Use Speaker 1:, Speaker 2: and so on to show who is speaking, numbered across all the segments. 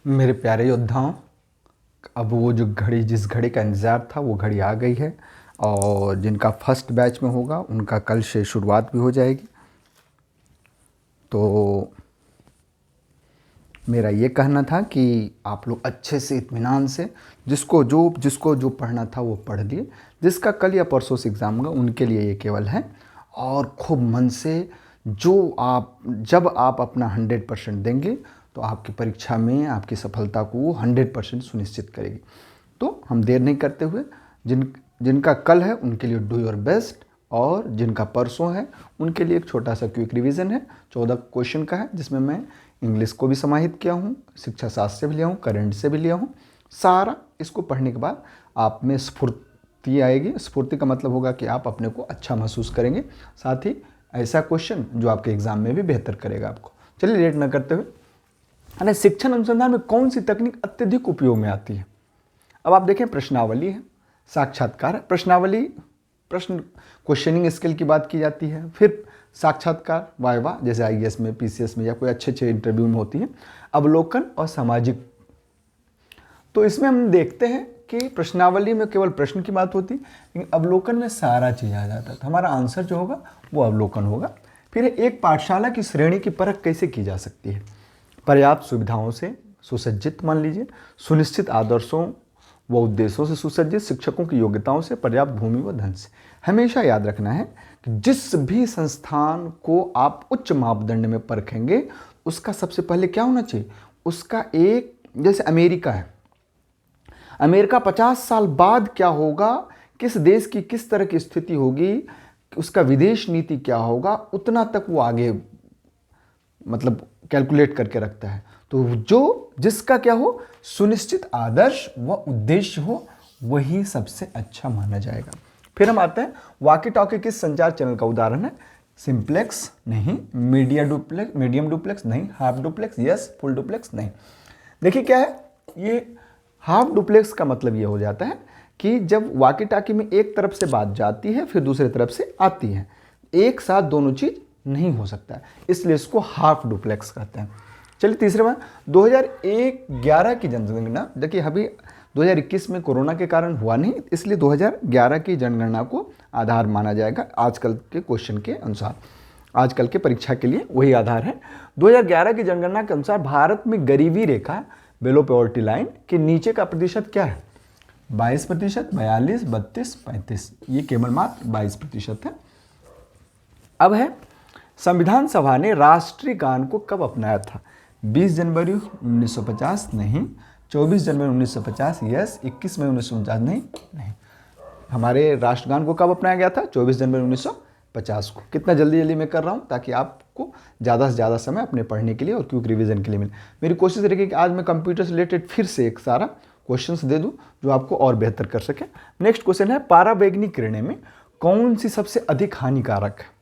Speaker 1: मेरे प्यारे योद्धाओं, अब वो जो घड़ी, जिस घड़ी का इंतज़ार था वो घड़ी आ गई है। और जिनका फर्स्ट बैच में होगा उनका कल से शुरुआत भी हो जाएगी। तो मेरा ये कहना था कि आप लोग अच्छे से इत्मीनान से जिसको जो पढ़ना था वो पढ़ लिए। जिसका कल या परसों से एग्ज़ाम होगा उनके लिए ये केवल है। और खूब मन से जब आप अपना 100% देंगे तो आपकी परीक्षा में आपकी सफलता को वो 100% सुनिश्चित करेगी। तो हम देर नहीं करते हुए, जिनका कल है उनके लिए डू योर बेस्ट, और जिनका परसों है उनके लिए एक छोटा सा क्विक रिवीजन है। 14 क्वेश्चन का है, जिसमें मैं इंग्लिश को भी समाहित किया हूँ, शिक्षा शास्त्र से भी लिया हूँ, करंट से भी लिया हूँ। सारा इसको पढ़ने के बाद आप में स्फूर्ति आएगी। स्फूर्ति का मतलब होगा कि आप अपने को अच्छा महसूस करेंगे, साथ ही ऐसा क्वेश्चन जो आपके एग्जाम में भी बेहतर करेगा आपको। चलिए लेट न करते हुए, यानी शिक्षण अनुसंधान में कौन सी तकनीक अत्यधिक उपयोग में आती है। अब आप देखें, प्रश्नावली है, साक्षात्कार है। प्रश्नावली प्रश्न क्वेश्चनिंग स्किल की बात की जाती है। फिर साक्षात्कार वाइवा, जैसे आईएएस में, पीसीएस में या कोई अच्छे अच्छे इंटरव्यू में होती है। अवलोकन और सामाजिक। तो इसमें हम देखते हैं कि प्रश्नावली में केवल प्रश्न की बात होती, लेकिन अवलोकन में सारा चीज़ आ जाता है। तो हमारा आंसर जो होगा वो अवलोकन होगा। फिर एक पाठशाला की श्रेणी की परख कैसे की जा सकती है। पर्याप्त सुविधाओं से सुसज्जित, मान लीजिए, सुनिश्चित आदर्शों व उद्देश्यों से सुसज्जित, शिक्षकों की योग्यताओं से, पर्याप्त भूमि व धन से। हमेशा याद रखना है कि जिस भी संस्थान को आप उच्च मापदंड में परखेंगे उसका सबसे पहले क्या होना चाहिए, उसका एक, जैसे अमेरिका है, अमेरिका 50 साल बाद क्या होगा, किस देश की किस तरह की स्थिति होगी, उसका विदेश नीति क्या होगा, उतना तक वो आगे मतलब कैलकुलेट करके रखता है। तो जो जिसका क्या हो, सुनिश्चित आदर्श व उद्देश्य हो, वही सबसे अच्छा माना जाएगा। फिर हम आते हैं, वॉकी टॉकी किस संचार चैनल का उदाहरण है। सिंप्लेक्स नहीं, मीडियम डुप्लेक्स नहीं, half duplex yes, full duplex नहीं। देखिए क्या है ये हाफ डुप्लेक्स का मतलब ये हो जाता है कि जब वॉकी टॉकी में एक तरफ से बात जाती है फिर दूसरी तरफ से आती है, एक साथ दोनों चीज नहीं हो सकता है, इसलिए इसको हाफ डुप्लेक्स कहते हैं। चलिए तीसरे बार, 2011 की जनगणना, देखिए अभी 2021 में कोरोना के कारण हुआ नहीं, इसलिए 2011 की जनगणना को आधार माना जाएगा आजकल के क्वेश्चन के अनुसार। आजकल के परीक्षा के लिए वही आधार है। 2011 की जनगणना के अनुसार भारत में गरीबी रेखा, बिलो पॉवर्टी लाइन के नीचे का प्रतिशत क्या है। 22%, 42, 32, 35। ये केवल मात्र 22% है। अब है, संविधान सभा ने राष्ट्रीय गान को कब अपनाया था। 20 जनवरी 1950 नहीं, 24 जनवरी 1950 यस, 21 मई 1949 नहीं। हमारे राष्ट्रगान को कब अपनाया गया था, 24 जनवरी 1950 को। कितना जल्दी जल्दी मैं कर रहा हूँ ताकि आपको ज़्यादा से ज़्यादा समय अपने पढ़ने के लिए और क्विक रिवीजन के लिए मिले। मेरी कोशिश रहेगी कि आज मैं कंप्यूटर से रिलेटेड फिर से एक सारा क्वेश्चंस दे दूँ जो आपको और बेहतर कर सके। नेक्स्ट क्वेश्चन है, पारावैंगनिक किरणें में कौन सी सबसे अधिक हानिकारक है।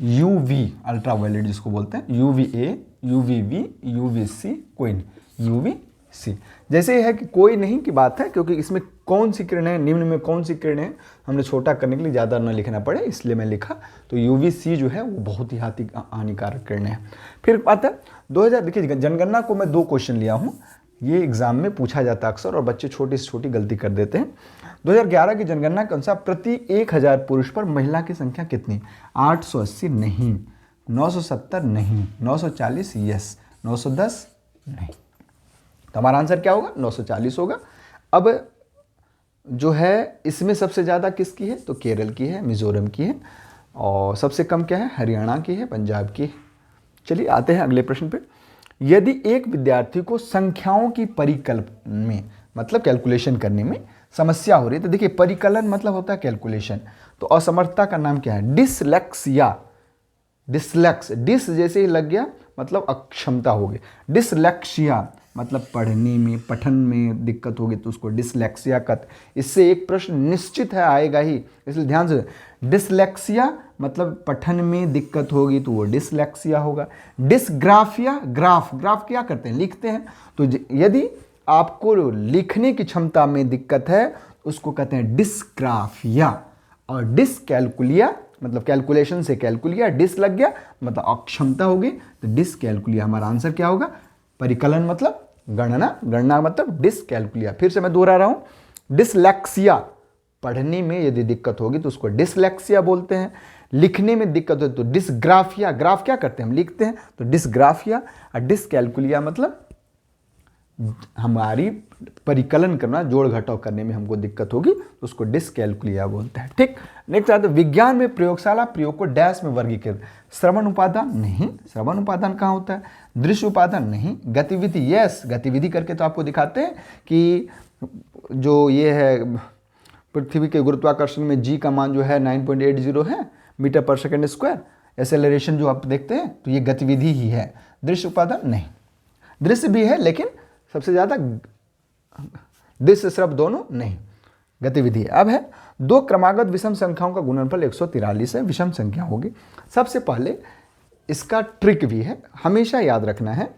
Speaker 1: यूवी अल्ट्रावायलेट जिसको बोलते हैं, यूवीए, यूवीवी, यूवीसी, कोई नहीं, यूवीसी। जैसे है कि कोई नहीं की बात है, क्योंकि इसमें कौन सी किरणें, निम्न में कौन सी किरणें, हमने छोटा करने के लिए ज़्यादा न लिखना पड़े इसलिए मैं लिखा। तो यूवीसी जो है वो बहुत ही हानिकारक किरणें हैं। फिर आता है 2000, देखिए जनगणना को मैं 2 क्वेश्चन लिया हूँ, ये एग्जाम में पूछा जाता है अक्सर और बच्चे छोटी से छोटी गलती कर देते हैं। 2011 की जनगणना के अनुसार प्रति 1000 पुरुष पर महिला की संख्या कितनी। 880 नहीं, 970 नहीं, 940 यस, 910 नहीं। तो हमारा आंसर क्या होगा, 940 होगा। अब जो है इसमें सबसे ज़्यादा किसकी है, तो केरल की है, मिजोरम की है, और सबसे कम क्या है, हरियाणा की है, पंजाब की है। चलिए आते हैं अगले प्रश्न पे। यदि एक विद्यार्थी को संख्याओं की परिकल्पना में, मतलब कैलकुलेशन करने में समस्या हो रही है, तो देखिए परिकलन मतलब होता है कैलकुलेशन, तो असमर्थता का नाम क्या है, डिसलेक्सिया। डिस जैसे ही लग गया मतलब अक्षमता हो गई। डिसलेक्सिया मतलब पढ़ने में, पठन में दिक्कत होगी तो उसको डिसलेक्सिया कहते। इससे एक प्रश्न निश्चित है आएगा ही, इसलिए ध्यान से। डिसलेक्सिया मतलब पठन में दिक्कत होगी तो वो डिसलेक्सिया होगा। डिसग्राफिया, ग्राफ क्या करते हैं, लिखते हैं, तो यदि आपको लिखने की क्षमता में दिक्कत है उसको कहते हैं डिसग्राफिया। और डिसकैलकुलिया मतलब कैलकुलेशन से कैलकुलिया, डिस लग गया मतलब अक्षमता होगी, तो डिसकैलकुलिया। हमारा आंसर क्या होगा, परिकलन मतलब गणना, गणना मतलब डिसकैलकुलिया। फिर से मैं दोहरा रहा हूं, डिसलेक्सिया, पढ़ने में यदि दिक्कत होगी तो उसको डिसलेक्सिया बोलते हैं। लिखने में दिक्कत हो तो डिसग्राफिया, ग्राफ क्या करते हैं हम लिखते हैं तो डिसग्राफिया। और डिसकैलकुलिया मतलब हमारी परिकलन करना, जोड़ घटाव करने में हमको दिक्कत होगी तो उसको डिसकैलकुलिया बोलते हैं। ठीक, नेक्स्ट आता है विज्ञान में प्रयोगशाला प्रयोग को डैश में वर्गीकृत। श्रवण उपादान नहीं, श्रवण उपादान कहाँ होता है? दृश्य उपादान नहीं, गतिविधि यस, गतिविधि करके तो आपको दिखाते हैं कि जो ये है पृथ्वी के गुरुत्वाकर्षण में जी का मान जो है 9.80 है मीटर पर सेकेंड स्क्वायर, एक्सेलरेशन जो आप देखते हैं तो ये गतिविधि ही है, दृश्य उपादान नहीं। दृश्य भी है लेकिन सबसे ज़्यादा दृश्य श्रव्य दोनों नहीं, गतिविधि है। अब है दो क्रमागत विषम संख्याओं का गुणनफल 143 है, विषम संख्या होगी। सबसे पहले इसका ट्रिक भी है, हमेशा याद रखना है,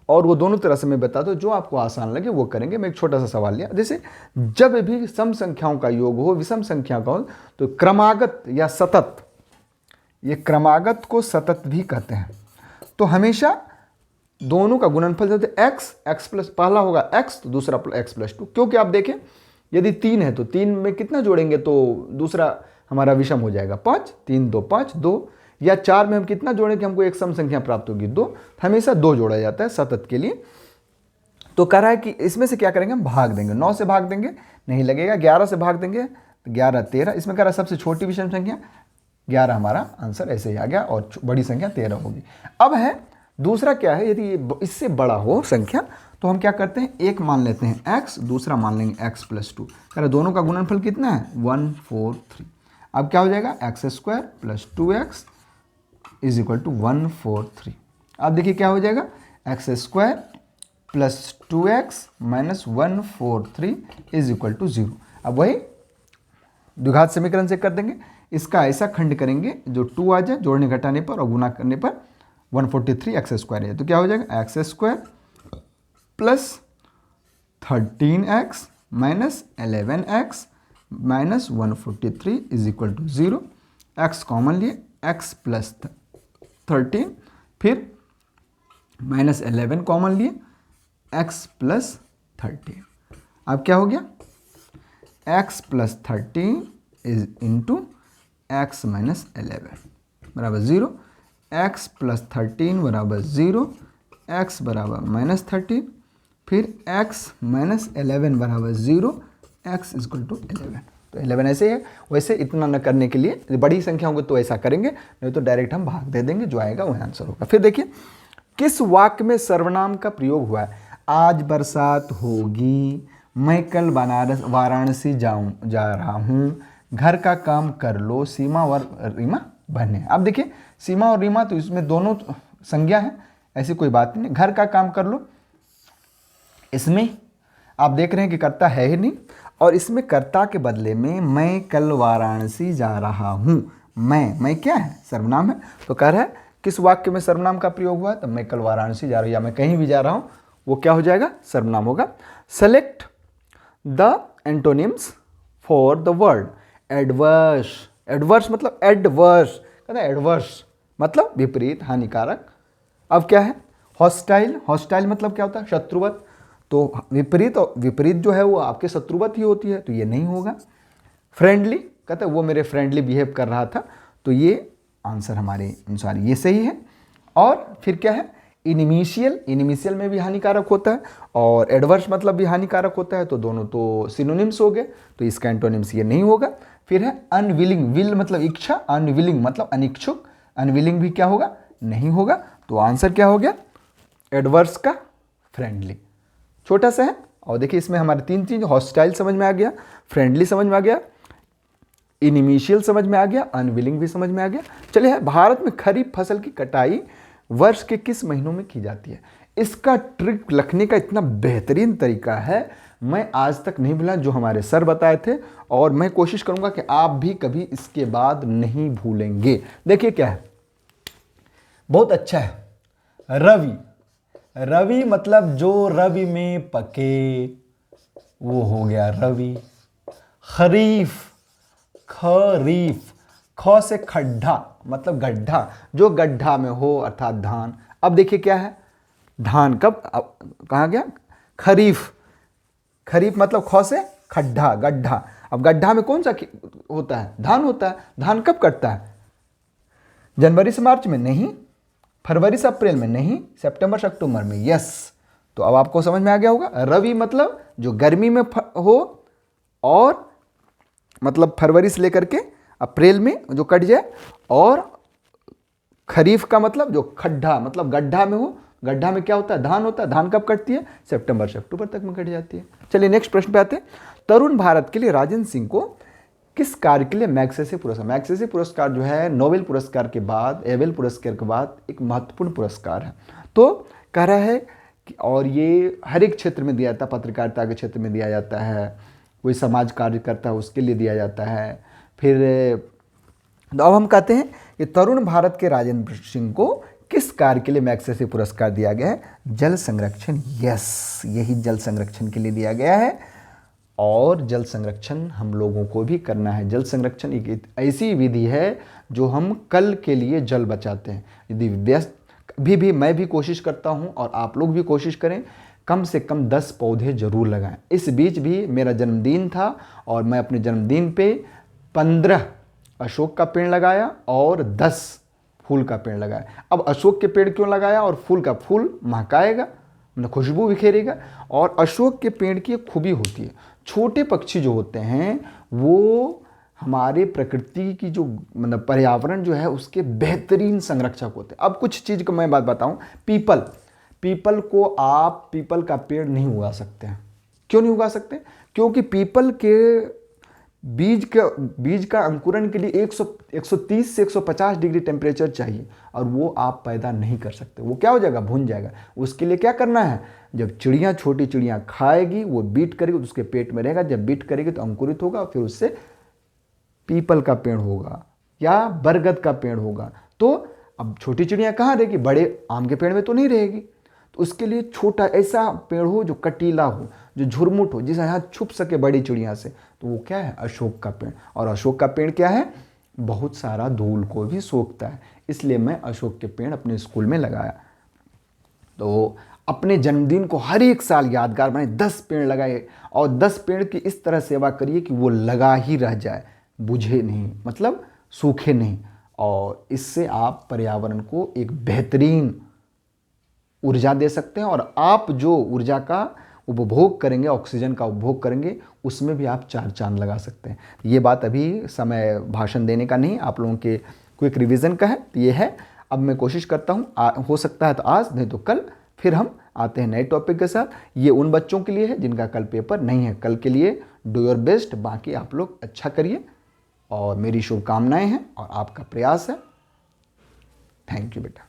Speaker 1: और वो दोनों तरह से मैं बता दूं, जो आपको आसान लगे वो करेंगे। मैं एक छोटा सा सवाल लिया, जैसे जब भी सम संख्याओं का योग हो, विषम संख्या का हो, तो क्रमागत या सतत, ये क्रमागत को सतत भी कहते हैं, तो हमेशा दोनों का गुणनफल जब एक्स प्लस, पहला होगा एक्स तो दूसरा एक्स प्लस 2, क्योंकि आप देखें यदि 3 है तो 3 में कितना जोड़ेंगे तो दूसरा हमारा विषम हो जाएगा 5, 3 2 5 2, या 4 में हम कितना जोड़ें कि हमको एक सम संख्या प्राप्त होगी 2, हमेशा 2 जोड़ा जाता है सतत के लिए। तो कह रहा है कि इसमें से क्या करेंगे हम भाग देंगे, 9 से भाग देंगे नहीं लगेगा, 11 से भाग देंगे तो 11 13, इसमें कह रहा है सबसे छोटी विषम संख्या 11 हमारा आंसर ऐसे ही आ गया, और बड़ी संख्या 13 होगी। अब है दूसरा क्या है, यदि इससे बड़ा हो संख्या तो हम क्या करते हैं, एक मान लेते हैं x, दूसरा मान लेंगे x प्लस 2, कह रहे दोनों का गुणनफल कितना है 1 4 3। अब क्या हो जाएगा x square plus 2x is equal to 1 4 3। अब देखिए क्या हो जाएगा x square plus 2x minus 1 4 3 is equal to 0। अब वही द्विघात समीकरण से कर देंगे, इसका ऐसा खंड करेंगे जो 2 आ जाए, जोड़ने घटाने पर और गुना करने पर 143 एक्स स्क्वायर है, तो क्या हो जाएगा x square plus 13x minus 11x minus 143 is equal to 0। x common लिए x प्लस 13, फिर माइनस 11 कॉमन लिए x प्लस 13। अब क्या हो गया x plus 13 is into x minus 11 बराबर 0, x प्लस 13 बराबर 0, x बराबर माइनस 13, फिर x माइनस 11 बराबर 0, x इक्वल टू 11। तो 11 ऐसे है, वैसे इतना न करने के लिए बड़ी संख्या होगी तो ऐसा करेंगे, नहीं तो डायरेक्ट हम भाग दे देंगे, जो आएगा वही आंसर होगा। फिर देखिए किस वाक्य में सर्वनाम का प्रयोग हुआ है, आज बरसात होगी, मैं कल वाराणसी जा रहा हूँ, घर का काम कर लो, सीमा और रीमा बहने। अब देखिए सीमा और रीमा तो इसमें दोनों संज्ञा है, ऐसी कोई बात नहीं। घर का काम कर लो, इसमें आप देख रहे हैं कि कर्ता है ही नहीं, और इसमें कर्ता के बदले में मैं कल वाराणसी जा रहा हूँ, मैं क्या है सर्वनाम है, तो कह रहा है किस वाक्य में सर्वनाम का प्रयोग हुआ है, तो मैं कल वाराणसी जा रहा हूँ या मैं कहीं भी जा रहा हूँ, वो क्या हो जाएगा सर्वनाम होगा। Select the antonyms for the word adverse. Adverse मतलब एडवर्स, कहता है एडवर्स मतलब विपरीत, हानिकारक। अब क्या है हॉस्टाइल, हॉस्टाइल मतलब क्या होता है शत्रुवत, तो विपरीत, और विपरीत जो है वो आपके शत्रुवत ही होती है, तो ये नहीं होगा। फ्रेंडली, कहता है वो मेरे फ्रेंडली बिहेव कर रहा था, तो ये आंसर हमारे अनुसार ये सही है। और फिर क्या है इनिमिशियल, इनिमिशियल में भी हानिकारक होता है, और एडवर्स मतलब भी हानिकारक होता है, तो दोनों तो सिनोनिम्स हो गए, तो इसका एंटोनिम्स ये नहीं होगा। फिर है अनविलिंग, विल मतलब इच्छा, अनविलिंग मतलब अनिच्छुक, अनविलिंग भी क्या होगा नहीं होगा, तो आंसर क्या हो गया एडवर्स का फ्रेंडली। छोटा सा है, और देखिए इसमें हमारे 3 चीज, हॉस्टाइल समझ में आ गया, फ्रेंडली समझ में आ गया, इनिमिशियल समझ में आ गया, अनविलिंग भी समझ में आ गया। चलिए भारत में खरीफ फसल की कटाई वर्ष के किस महीनों में की जाती है, इसका ट्रिक लिखने का इतना बेहतरीन तरीका है, मैं आज तक नहीं भूला, जो हमारे सर बताए थे, और मैं कोशिश करूंगा कि आप भी कभी इसके बाद नहीं भूलेंगे। देखिए क्या है बहुत अच्छा है, रवि, रवि मतलब जो रवि में पके वो हो गया रवि। खरीफ, खरीफ, ख से खड्डा मतलब गड्ढा, जो गड्ढा में हो अर्थात धान। अब देखिए क्या है धान कब कहाँ गया? खरीफ। खरीफ मतलब ख से खड्डा, गड्ढा। अब गड्ढा में कौन सा होता है? धान होता है। धान कब कटता है? जनवरी से मार्च में नहीं, फरवरी से अप्रैल में नहीं, सितंबर से अक्टूबर में। यस, तो अब आपको समझ में आ गया होगा। रवि मतलब जो गर्मी में हो, और मतलब फरवरी से लेकर के अप्रैल में जो कट जाए, और खरीफ का मतलब जो खड्डा मतलब गड्ढा में हो। गड्ढा में क्या होता है? धान होता है। धान कब कटती है? सितंबर से अक्टूबर तक में कट जाती है। चलिए नेक्स्ट प्रश्न पे आते हैं। तरुण भारत के लिए राजेंद्र सिंह को किस कार्य के लिए मैग्सेसे पुरस्कार? मैग्सेसे पुरस्कार जो है नोबेल पुरस्कार के बाद, एबेल पुरस्कार के बाद एक महत्वपूर्ण पुरस्कार है। तो कह रहा है कि, और ये हर एक क्षेत्र में दिया जाता है, पत्रकारिता के क्षेत्र में दिया जाता है, कोई समाज कार्य करता है उसके लिए दिया जाता है। फिर तो अब हम कहते हैं कि तरुण भारत के राजेंद्र सिंह को किस कार्य के लिए मैग्सेसे पुरस्कार दिया गया है? जल संरक्षण। यस, यही जल संरक्षण के लिए दिया गया है, और जल संरक्षण हम लोगों को भी करना है। जल संरक्षण एक ऐसी विधि है जो हम कल के लिए जल बचाते हैं। यदि व्यस्त भी मैं भी कोशिश करता हूं, और आप लोग भी कोशिश करें, कम से कम 10 पौधे जरूर लगाएं। इस बीच भी मेरा जन्मदिन था, और मैं अपने जन्मदिन पे 15 अशोक का पेड़ लगाया और 10 फूल का पेड़ लगाया। अब अशोक के पेड़ क्यों लगाया? और फूल का, फूल महकाएगा, मतलब खुशबू बिखेरेगा। और अशोक के पेड़ की एक खूबी होती है, छोटे पक्षी जो होते हैं वो हमारे प्रकृति की जो मतलब पर्यावरण जो है उसके बेहतरीन संरक्षक होते हैं। अब कुछ चीज़ को मैं बात बताऊं, पीपल को आप पीपल का पेड़ नहीं उगा सकते हैं। क्यों नहीं उगा सकते? क्योंकि पीपल के बीज का अंकुरण के लिए 130 से 150 डिग्री टेम्परेचर चाहिए, और वो आप पैदा नहीं कर सकते। वो क्या हो जाएगा? भुन जाएगा। उसके लिए क्या करना है? जब चिड़ियाँ, छोटी चिड़ियाँ खाएगी, वो बीट करेगी तो उसके पेट में रहेगा। जब बीट करेगी तो अंकुरित होगा, फिर उससे पीपल का पेड़ होगा या बरगद का पेड़ होगा। तो अब छोटी चिड़ियाँ कहाँ रहेगी? बड़े आम के पेड़ में तो नहीं रहेगी। तो उसके लिए छोटा ऐसा पेड़ हो जो कटीला हो, जो झुरमुट हो, जिसे यहाँ छुप सके बड़ी चिड़िया से, तो वो क्या है? अशोक का पेड़। और अशोक का पेड़ क्या है? बहुत सारा धूल को भी सोखता है। इसलिए मैं अशोक के पेड़ अपने स्कूल में लगाया। तो अपने जन्मदिन को हर एक साल यादगार बनाए, 10 पेड़ लगाए, और 10 पेड़ की इस तरह सेवा करिए कि वो लगा ही रह जाए, बुझे नहीं, मतलब सूखे नहीं। और इससे आप पर्यावरण को एक बेहतरीन ऊर्जा दे सकते हैं, और आप जो ऊर्जा का उपभोग करेंगे, ऑक्सीजन का उपभोग करेंगे, उसमें भी आप 4 चांद लगा सकते हैं। ये बात अभी समय भाषण देने का नहीं, आप लोगों के क्विक रिवीजन का है। ये है, अब मैं कोशिश करता हूँ, हो सकता है तो आज, नहीं तो कल फिर हम आते हैं नए टॉपिक के साथ। ये उन बच्चों के लिए है जिनका कल पेपर नहीं है। कल के लिए डू योर बेस्ट, बाकी आप लोग अच्छा करिए, और मेरी शुभकामनाएं हैं और आपका प्रयास है। थैंक यू बेटा।